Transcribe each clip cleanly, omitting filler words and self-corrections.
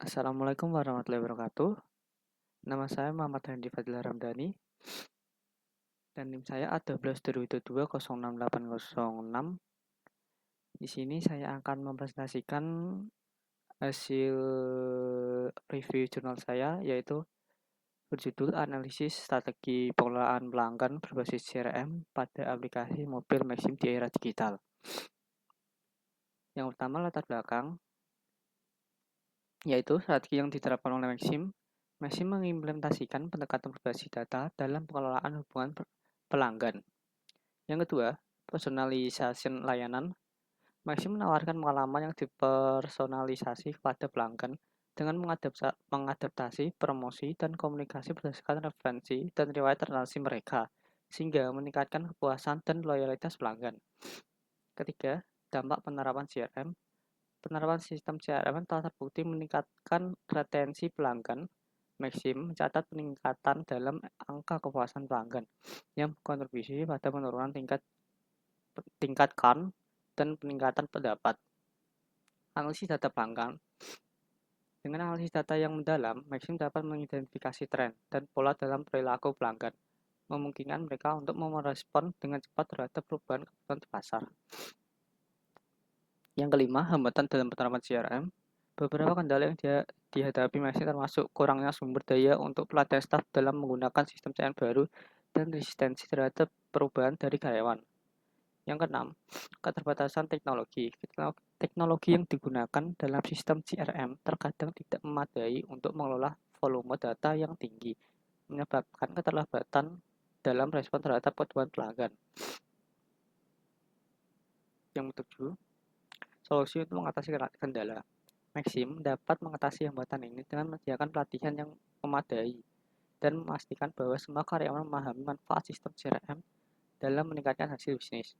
Assalamualaikum warahmatullahi wabarakatuh. Nama saya Muhammad Handi Fadila Ramdhani dan NIM saya A12 2022 06806. Di sini saya akan mempresentasikan hasil review jurnal saya yaitu berjudul Analisis Strategi Pengelolaan Pelanggan Berbasis CRM pada Aplikasi Mobil Maxim di Era Digital. Yang pertama latar belakang yaitu strategi yang diterapkan oleh Maxim. Maxim mengimplementasikan pendekatan berbasis data dalam pengelolaan hubungan pelanggan. Yang kedua, personalization layanan. Maxim menawarkan pengalaman yang dipersonalisasi kepada pelanggan dengan mengadaptasi promosi dan komunikasi berdasarkan referensi dan riwayat transaksi mereka, sehingga meningkatkan kepuasan dan loyalitas pelanggan. Ketiga, dampak penerapan CRM. Penerapan sistem CRM telah terbukti meningkatkan retensi pelanggan. Maxim mencatat peningkatan dalam angka kepuasan pelanggan yang berkontribusi pada penurunan tingkat CARN dan peningkatan pendapat. Analisis data pelanggan. Dengan analisis data yang mendalam, Maxim dapat mengidentifikasi tren dan pola dalam perilaku pelanggan, memungkinkan mereka untuk merespon dengan cepat terhadap perubahan kebutuhan di pasar. Yang kelima, hambatan dalam penerapan CRM. Beberapa kendala yang dihadapi Maxim termasuk kurangnya sumber daya untuk pelatihan staf dalam menggunakan sistem CRM baru dan resistensi terhadap perubahan dari karyawan. Yang keenam, keterbatasan teknologi. Teknologi yang digunakan dalam sistem CRM terkadang tidak memadai untuk mengelola volume data yang tinggi, menyebabkan keterlambatan dalam respon terhadap kebutuhan pelanggan. Yang ketujuh, solusi untuk mengatasi kendala. Maxim dapat mengatasi hambatan ini dengan menyediakan pelatihan yang memadai dan memastikan bahwa semua karyawan memahami manfaat sistem CRM dalam meningkatkan hasil bisnis.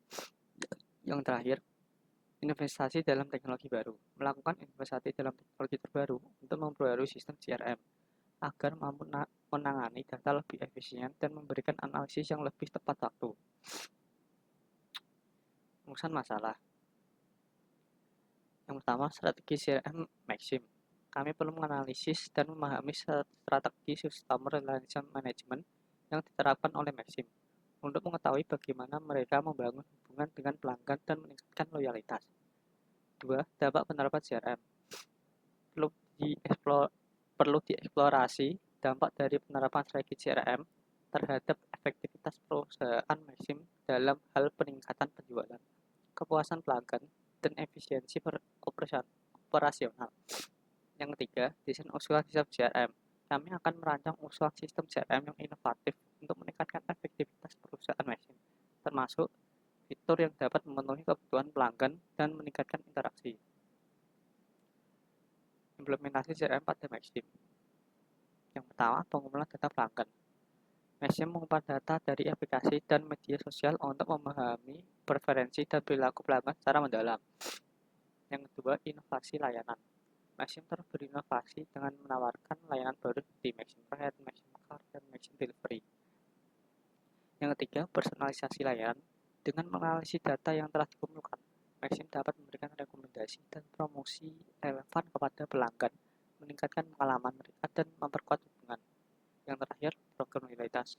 Yang terakhir, investasi dalam teknologi baru. Melakukan investasi dalam teknologi terbaru untuk memperbarui sistem CRM agar mampu menangani data lebih efisien dan memberikan analisis yang lebih tepat waktu. Rumusan masalah. Yang pertama, strategi CRM Maxim. Kami perlu menganalisis dan memahami strategi Customer Relation Management yang diterapkan oleh Maxim untuk mengetahui bagaimana mereka membangun hubungan dengan pelanggan dan meningkatkan loyalitas. 2. Dampak penerapan CRM. Perlu dieksplorasi dampak dari penerapan strategi CRM terhadap efektivitas perusahaan Maxim dalam hal peningkatan penjualan, kepuasan pelanggan, dan efisiensi operasional. Yang ketiga, desain usulan sistem CRM. Kami akan merancang usulan sistem CRM yang inovatif untuk meningkatkan efektivitas perusahaan Maxim, termasuk fitur yang dapat memenuhi kebutuhan pelanggan dan meningkatkan interaksi. Implementasi CRM pada Maxim. Yang pertama, pengumpulan data pelanggan. Maxim mengumpat data dari aplikasi dan media sosial untuk memahami preferensi dan perilaku pelanggan secara mendalam. Yang kedua, inovasi layanan. Maxim terus berinovasi dengan menawarkan layanan baru seperti Maxim Ride, Maxim Car, dan Maxim Delivery. Yang ketiga, personalisasi layanan. Dengan menganalisis data yang telah dikumpulkan, Maxim dapat memberikan rekomendasi dan promosi relevan kepada pelanggan, meningkatkan pengalaman mereka, dan memperkuat hubungan. Yang terakhir, program loyalitas.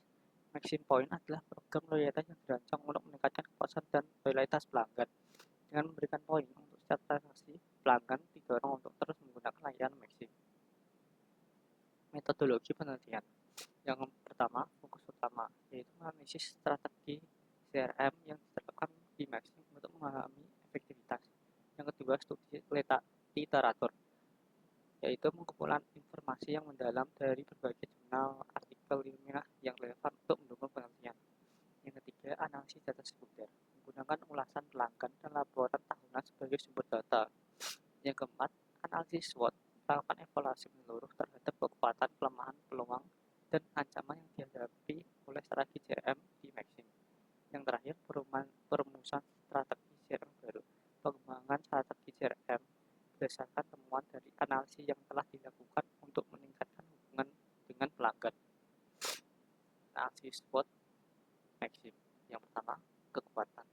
Maxim Point adalah program loyalitas yang dirancang untuk meningkatkan kepuasan dan loyalitas pelanggan. Dengan memberikan poin untuk setiap transaksi, pelanggan didorong untuk terus menggunakan layanan Maxim. Metodologi penelitian. Yang pertama, fokus utama, yaitu menganalisis strategi CRM yang diterapkan di Maxim untuk memahami efektivitas. Yang kedua, studi literatur, yaitu pengumpulan informasi yang mendalam dari berbagai jurnal, artikel ilmiah yang relevan untuk mendukung penelitian. Yang ketiga, analisis data sekunder, menggunakan ulasan pelanggan dan laporan tahunan sebagai sumber data. Yang keempat, analisis SWOT, melakukan evaluasi menyeluruh terhadap kekuatan, kelemahan, peluang, dan ancaman yang dihadapi oleh strategi CRM di Maxim. Yang terakhir, perumusan strategi CRM baru, pengembangan strategi CRM berdasarkan temuan dari analisis yang telah dilakukan untuk meningkatkan hubungan dengan pelanggan. Analisis SWOT Maxim. Yang pertama, kekuatan.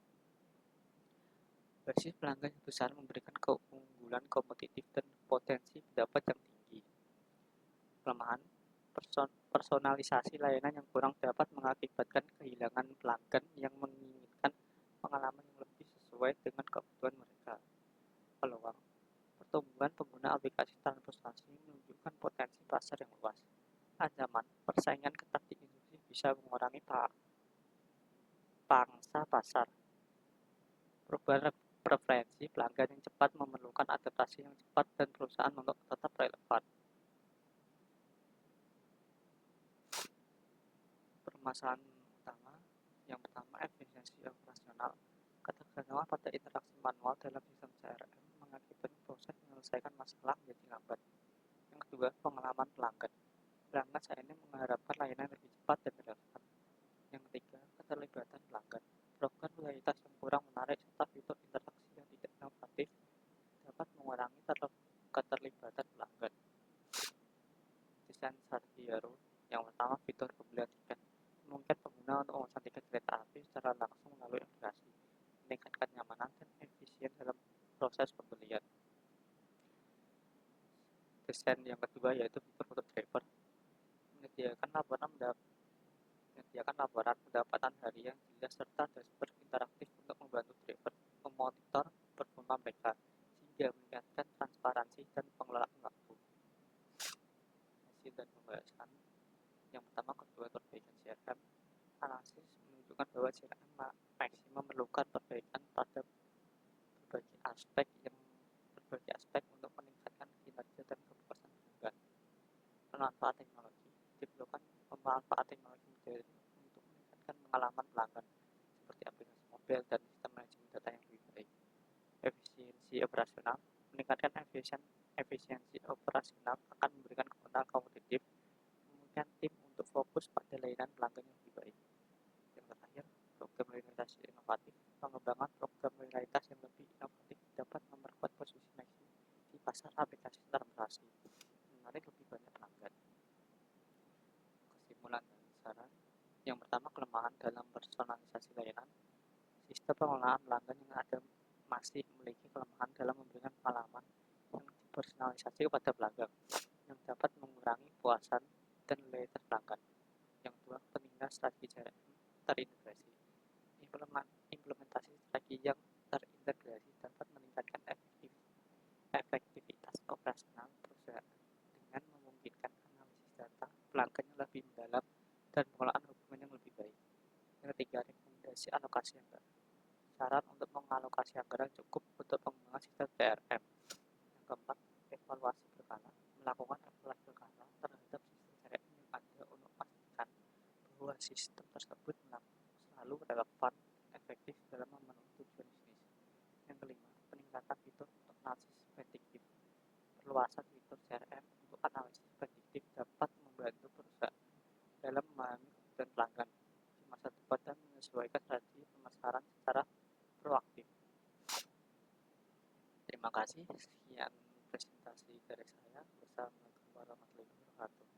Basis pelanggan yang besar memberikan keunggulan kompetitif dan potensi pendapat yang tinggi. kelemahan, personalisasi layanan yang kurang dapat mengakibatkan kehilangan pelanggan yang menginginkan pengalaman yang lebih sesuai dengan kebutuhan mereka. Peluang pertumbuhan pengguna aplikasi transportasi menunjukkan potensi pasar yang luas. Ancaman persaingan ketat di industri bisa mengurangi pangsa pasar. Perubahan preferensi pelanggan yang cepat memerlukan adaptasi yang cepat dan perusahaan untuk tetap relevan. Permasalahan utama yang pertama, efisiensi operasional. Ketergantungan pada interaksi manual dalam sistem CRM mengakibatkan proses menyelesaikan masalah menjadi lambat. Yang kedua, pengalaman pelanggan. Pelanggan saat ini mengharapkan layanan lebih cepat dan relevan. Yang ketiga, keterlibatan pelanggan. Program loyalitas yang kurang menarik serta fitur interaksi yang tidak inovatif dapat mengurangi keterlibatan pelanggan. Desain strategi baru. Yang pertama, fitur pembelian tiket. Memungkinkan pengguna untuk memesan tiket kereta api secara langsung melalui aplikasi, meningkatkan kenyamanan dan efisien dalam proses pembelian. Desain yang kedua yaitu fitur untuk driver. Menyediakan laporan pendapatan harian jelas serta dashboard interaktif untuk membantu driver memonitor performa mereka, sehingga meningkatkan transparansi dan pengelolaan waktu. Hasil dan pembahasan. Yang pertama, kedua perbaikan CRM. Analisis menunjukkan bahwa CRM masih memerlukan perbaikan pada berbagai aspek untuk meningkatkan kinerja dan kepuasan pelanggan. Pemanfaat teknologi diperlukan pemanfaat teknologi modern untuk meningkatkan pengalaman pelanggan seperti aplikasi mobil dan sistem manajemen data yang lebih baik. Efisiensi operasional meningkatkan efisiensi operasional akan memberikan keuntungan kompetitif, memungkinkan tim untuk fokus pada layanan pelanggan yang lebih baik. Yang terakhir, program loyalitas inovatif. Pengembangan program loyalitas yang lebih inovatif dapat memperkuat posisi Maxim di pasar aplikasi transportasi, menarik lebih banyak pelanggan. Kesimpulan dan saran. Yang pertama, kelemahan dalam personalisasi layanan. Sistem pengelolaan pelanggan yang ada masih memiliki kelemahan dalam memberikan pengalaman yang dipersonalisasi kepada pelanggan, yang dapat mengurangi puasan dan loyalitas pelanggan. Yang kedua, pentingnya strategi CRM terintegrasi. Implementasi strategi yang terintegrasi dapat meningkatkan efektivitas operasional perusahaan dengan memungkinkan analisis data pelanggan yang lebih mendalam dan pengelolaan hubungan yang lebih baik. Yang ketiga, rekomendasi alokasi anggaran. Saran untuk mengalokasi anggaran cukup untuk pengembangan sistem CRM. Yang keempat, evaluasi berkala. Melakukan evaluasi berkala terhadap sistem CRM yang ada untuk memastikan bahwa sistem tersebut selalu relevan, efektif dalam memenuhi tujuan bisnis. Yang kelima, peningkatan fitur untuk analisis prediktif. Perluasan fitur CRM untuk analisis prediktif dapat membantu perusahaan dalam memahami kebutuhan pelanggan di masa depan dan menyesuaikan strategi pemasaran secara proaktif. Terima kasih. Sekian presentasi dari saya. Wassalamualaikum warahmatullahi wabarakatuh.